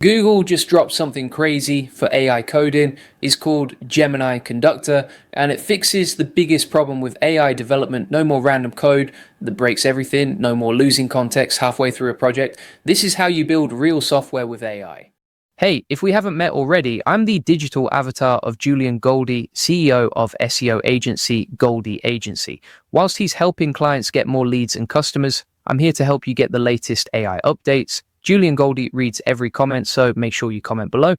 Google just dropped something crazy for AI coding. It's called Gemini Conductor, and it fixes the biggest problem with AI development. No more random code that breaks everything, no more losing context halfway through a project. This is how you build real software with AI. Hey, if we haven't met already, I'm the digital avatar of Julian Goldie, CEO of SEO agency Goldie Agency. Whilst he's helping clients get more leads and customers, I'm here to help you get the latest AI updates. Julian Goldie reads every comment, so make sure you comment below.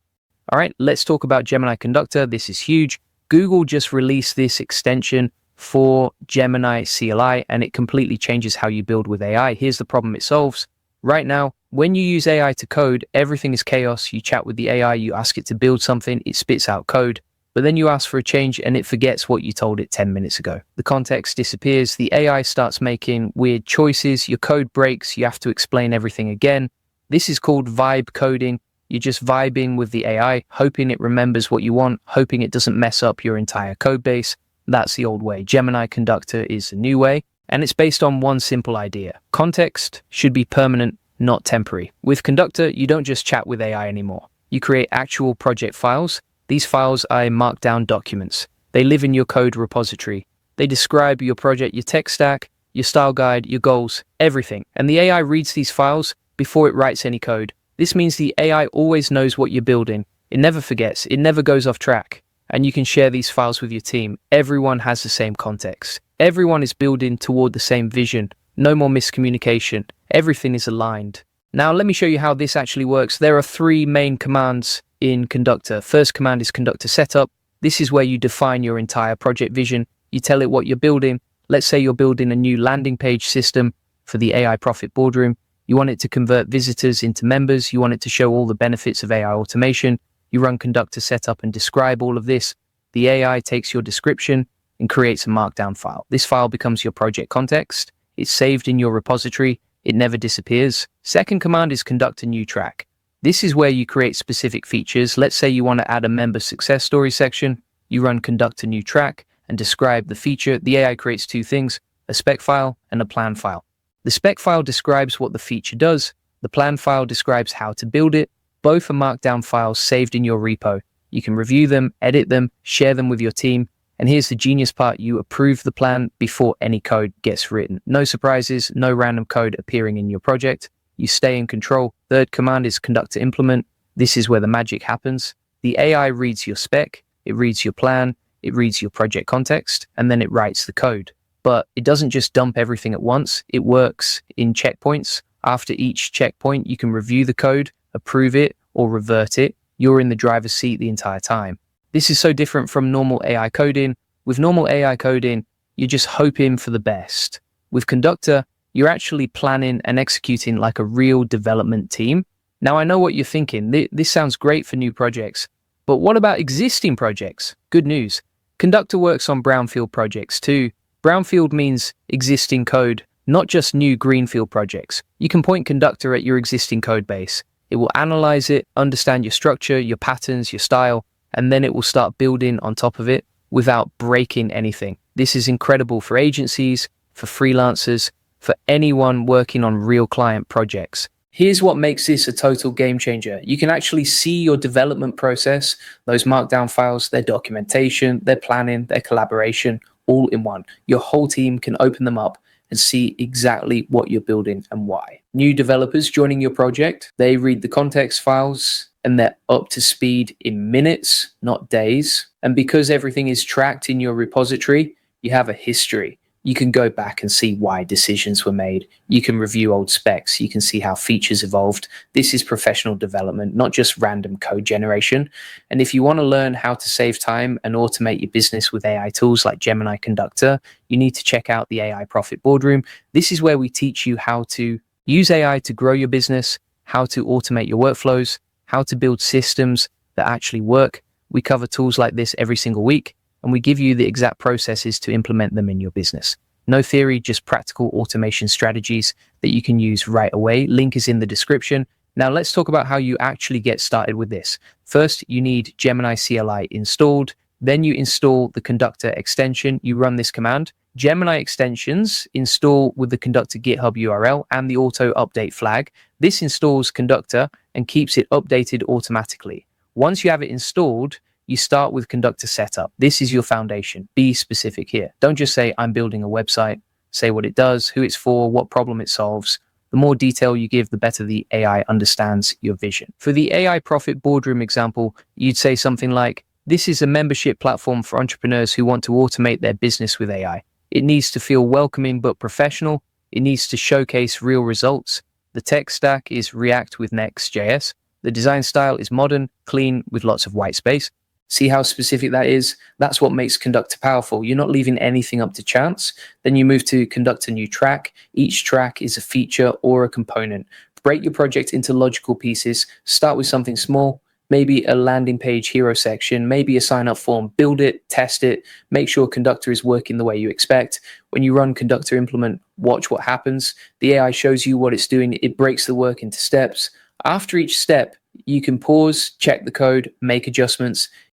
All right, let's talk about Gemini Conductor. This is huge. Google just released this extension for Gemini CLI, and it completely changes how you build with AI. Here's the problem it solves. Right now, when you use AI to code, everything is chaos. You chat with the AI, you ask it to build something, it spits out code. But then you ask for a change and it forgets what you told it 10 minutes ago. The context disappears, the AI starts making weird choices, your code breaks, you have to explain everything again. This is called vibe coding. You're just vibing with the AI, hoping it remembers what you want, hoping it doesn't mess up your entire code base. That's the old way. Gemini Conductor is the new way, and it's based on one simple idea. Context should be permanent, not temporary. With Conductor, you don't just chat with AI anymore. You create actual project files. These files are markdown documents. They live in your code repository. They describe your project, your tech stack, your style guide, your goals, everything. And the AI reads these files before it writes any code. This means the AI always knows what you're building. It never forgets. It never goes off track. And you can share these files with your team. Everyone has the same context. Everyone is building toward the same vision. No more miscommunication. Everything is aligned. Now, let me show you how this actually works. There are three main commands in Conductor. First command is Conductor Setup. This is where you define your entire project vision. You tell it what you're building. Let's say you're building a new landing page system for the AI Profit Boardroom. You want it to convert visitors into members. You want it to show all the benefits of AI automation. You run Conductor Setup and describe all of this. The AI takes your description and creates a markdown file. This file becomes your project context. It's saved in your repository. It never disappears. Second command is Conductor New Track. This is where you create specific features. Let's say you want to add a member success story section. You run Conductor New Track and describe the feature. The AI creates two things, a spec file and a plan file. The spec file describes what the feature does. The plan file describes how to build it. Both are markdown files saved in your repo. You can review them, edit them, share them with your team. And here's the genius part. You approve the plan before any code gets written. No surprises, no random code appearing in your project. You stay in control. Third command is Conductor Implement. This is where the magic happens. The AI reads your spec, it reads your plan, it reads your project context, and then it writes the code. But it doesn't just dump everything at once. It works in checkpoints. After each checkpoint, you can review the code, approve it, or revert it. You're in the driver's seat the entire time. This is so different from normal AI coding. With normal AI coding, you're just hoping for the best. With Conductor, you're actually planning and executing like a real development team. Now, I know what you're thinking. This sounds great for new projects, but what about existing projects? Good news. Conductor works on brownfield projects too. Brownfield means existing code, not just new greenfield projects. You can point Conductor at your existing code base. It will analyze it, understand your structure, your patterns, your style, and then it will start building on top of it without breaking anything. This is incredible for agencies, for freelancers, for anyone working on real client projects. Here's what makes this a total game changer. You can actually see your development process, those markdown files, their documentation, their planning, their collaboration, all in one. Your whole team can open them up and see exactly what you're building and why. New developers joining your project, they read the context files and they're up to speed in minutes, not days. And because everything is tracked in your repository, you have a history. You can go back and see why decisions were made. You can review old specs. You can see how features evolved. This is professional development, not just random code generation. And if you want to learn how to save time and automate your business with AI tools like Gemini Conductor, you need to check out the AI Profit Boardroom. This is where we teach you how to use AI to grow your business, how to automate your workflows, how to build systems that actually work. We cover tools like this every single week, and we give you the exact processes to implement them in your business. No theory, just practical automation strategies that you can use right away. Link is in the description. Now let's talk about how you actually get started with this. First, you need Gemini CLI installed. Then you install the Conductor extension. You run this command. Gemini extensions install with the Conductor GitHub URL and the auto update flag. This installs Conductor and keeps it updated automatically. Once you have it installed, you start with Conductor setup. This is your foundation. Be specific here. Don't just say, I'm building a website. Say what it does, who it's for, what problem it solves. The more detail you give, the better the AI understands your vision. For the AI Profit Boardroom example, you'd say something like, this is a membership platform for entrepreneurs who want to automate their business with AI. It needs to feel welcoming but professional. It needs to showcase real results. The tech stack is React with Next.js. The design style is modern, clean, with lots of white space. See how specific that is? That's what makes Conductor powerful. You're not leaving anything up to chance. Then you move to Conductor new track. Each track is a feature or a component. Break your project into logical pieces. Start with something small, maybe a landing page hero section, maybe a sign up form. Build it, test it, make sure Conductor is working the way you expect. When you run Conductor implement, watch what happens. The AI shows you what it's doing. It breaks the work into steps. After each step, you can pause, check the code, make adjustments.